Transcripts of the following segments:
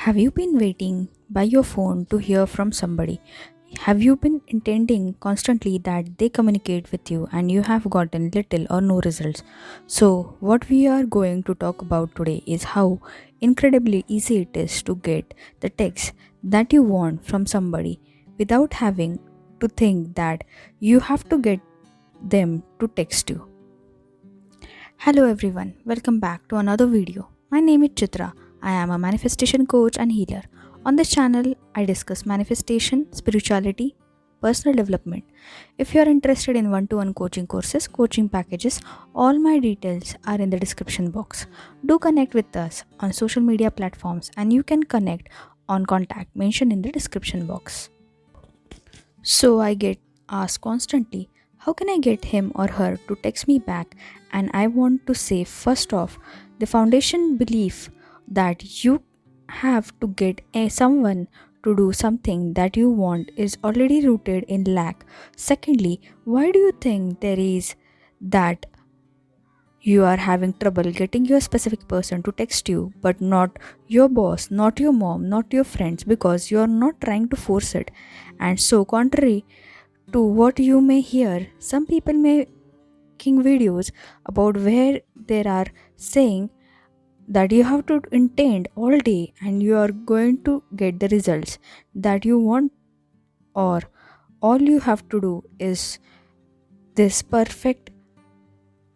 Have you been waiting by your phone to hear from somebody? Have you been intending constantly that they communicate with you and you have gotten little or no results? So, what we are going to talk about today is how incredibly easy it is to get the text that you want from somebody without having to think that you have to get them to text you. Hello everyone, welcome back to another video. My name is Chitra. I am a manifestation coach and healer. On this channel, I discuss manifestation, spirituality, personal development. If you are interested in one-to-one coaching courses, coaching packages, all my details are in the description box. Do connect with us on social media platforms and you can connect on contact mentioned in the description box. So I get asked constantly, how can I get him or her to text me back? And I want to say, first off, the foundation belief that you have to get someone to do something that you want is already rooted in lack. Secondly, why do you think there is that you are having trouble getting your specific person to text you, but not your boss, not your mom, not your friends, because you are not trying to force it? And so, contrary to what you may hear, some people making videos about where they are saying that you have to intend all day and you are going to get the results that you want, or all you have to do is this perfect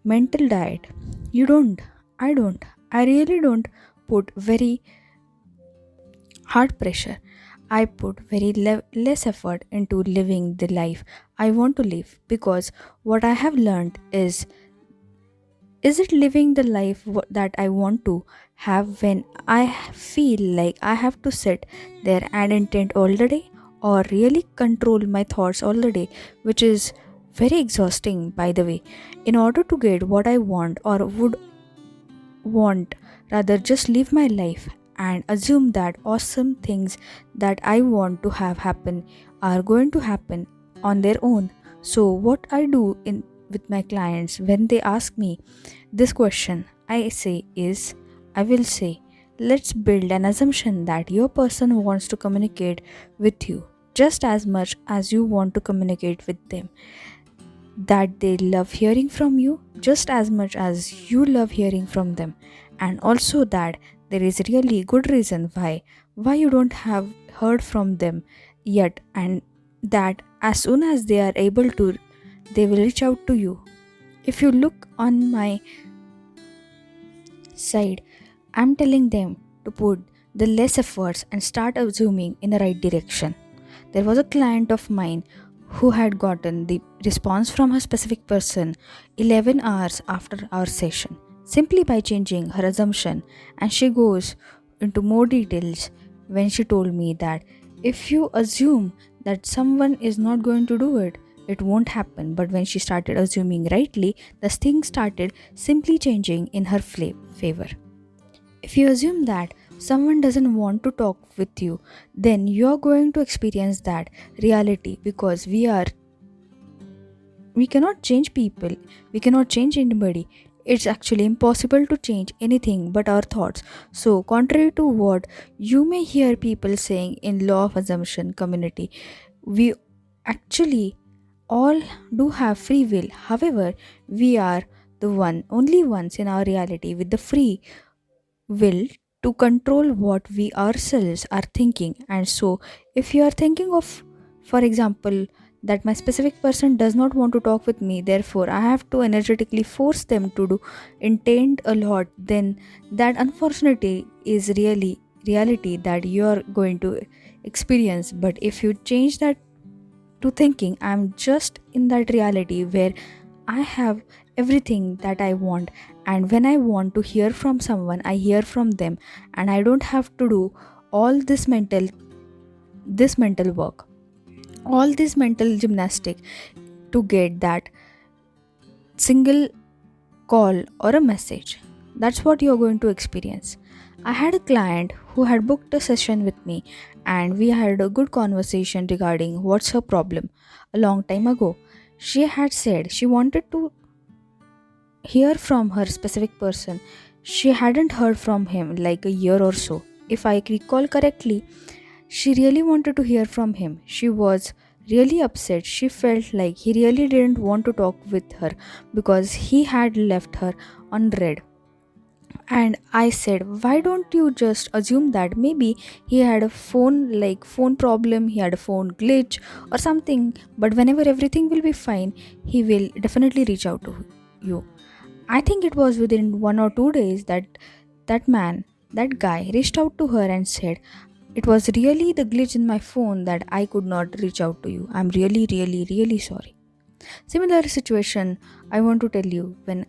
mental diet. You don't, I don't, I really don't put very hard pressure. I put very less effort into living the life I want to live, because what I have learned is it living the life that I want to have when I feel like I have to sit there and intend all the day, or really control my thoughts all the day, which is very exhausting, by the way. In order to get what I want or would want, rather just live my life and assume that awesome things that I want to have happen are going to happen on their own. So what I do in with my clients when they ask me this question, I will say, let's build an assumption that your person wants to communicate with you just as much as you want to communicate with them, that they love hearing from you just as much as you love hearing from them, and also that there is really good reason why you don't have heard from them yet, and that as soon as they are able to, they will reach out to you. If you look on my side, I'm telling them to put the less efforts and start assuming in the right direction. There was a client of mine who had gotten the response from her specific person 11 hours after our session, simply by changing her assumption, and she goes into more details when she told me that if you assume that someone is not going to do it, it won't happen. But when she started assuming rightly, the thing started simply changing in her favor. If you assume that someone doesn't want to talk with you, then you're going to experience that reality, because we cannot change people, we cannot change anybody. It's actually impossible to change anything but our thoughts. So, contrary to what you may hear people saying in law of assumption community, we actually all do have free will. However, we are the only ones in our reality with the free will to control what we ourselves are thinking. And so, if you are thinking of, for example, that my specific person does not want to talk with me, therefore I have to energetically force them to do intend a lot, then that unfortunately is really reality that you are going to experience. But if you change that to thinking, I'm just in that reality where I have everything that I want, and when I want to hear from someone, I hear from them, and I don't have to do all this mental work, all this mental gymnastic to get that single call or a message. That's what you're going to experience. I had a client who had booked a session with me, and we had a good conversation regarding what's her problem. A long time ago, she had said she wanted to hear from her specific person. She hadn't heard from him like a year or so. if I recall correctly, she really wanted to hear from him. She was really upset. She felt like he really didn't want to talk with her because he had left her unread. And I said, why don't you just assume that maybe he had a phone problem, he had a phone glitch or something, but whenever everything will be fine, he will definitely reach out to you. I think it was within 1 or 2 days that that guy reached out to her and said, it was really the glitch in my phone that I could not reach out to you. I'm really, really, really sorry. Similar situation, I want to tell you, when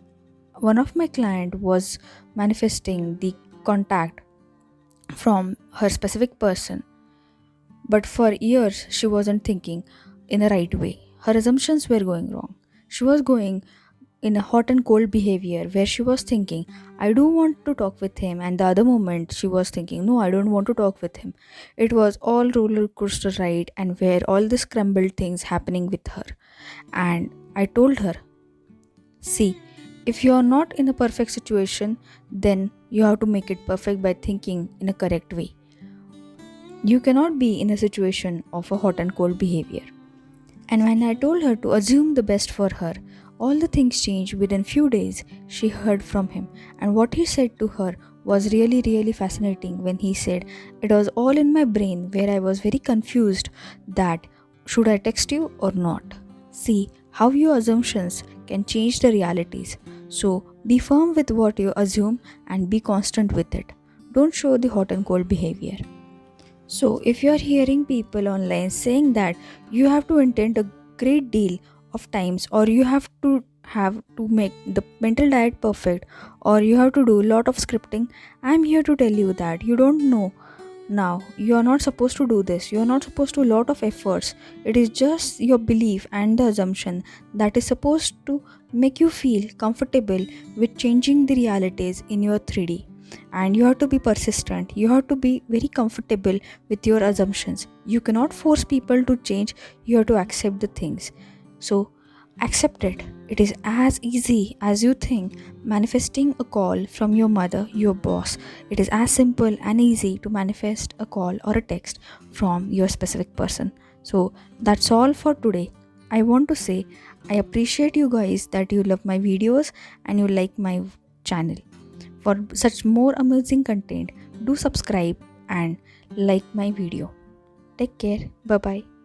one of my client was manifesting the contact from her specific person, but for years she wasn't thinking in the right way. Her assumptions were going wrong. She was going in a hot and cold behavior where she was thinking, I do want to talk with him, and the other moment she was thinking, no, I don't want to talk with him. It was all roller coaster ride, and where all the scrambled things happening with her. And I told her, see, if you are not in a perfect situation, then you have to make it perfect by thinking in a correct way. You cannot be in a situation of a hot and cold behavior. And when I told her to assume the best for her, all the things changed within few days. She heard from him, and what he said to her was really, really fascinating. When he said, it was all in my brain where I was very confused that should I text you or not. See how your assumptions can change the realities. So be firm with what you assume and be constant with it. Don't show the hot and cold behavior. So, if you are hearing people online saying that you have to intend a great deal of times, or you have to make the mental diet perfect, or you have to do a lot of scripting, I am here to tell you that you don't know now. You are not supposed to do this. You are not supposed to do a lot of efforts. It is just your belief and the assumption that is supposed to make you feel comfortable with changing the realities in your 3D. And you have to be persistent. You have to be very comfortable with your assumptions. You cannot force people to change. You have to accept the things. So accept it. It is as easy as you think. Manifesting a call from your mother, your boss, it is as simple and easy to manifest a call or a text from your specific person. So that's all for today. I want to say I appreciate you guys that you love my videos and you like my channel. For such more amazing content, do subscribe and like my video. Take care. Bye bye.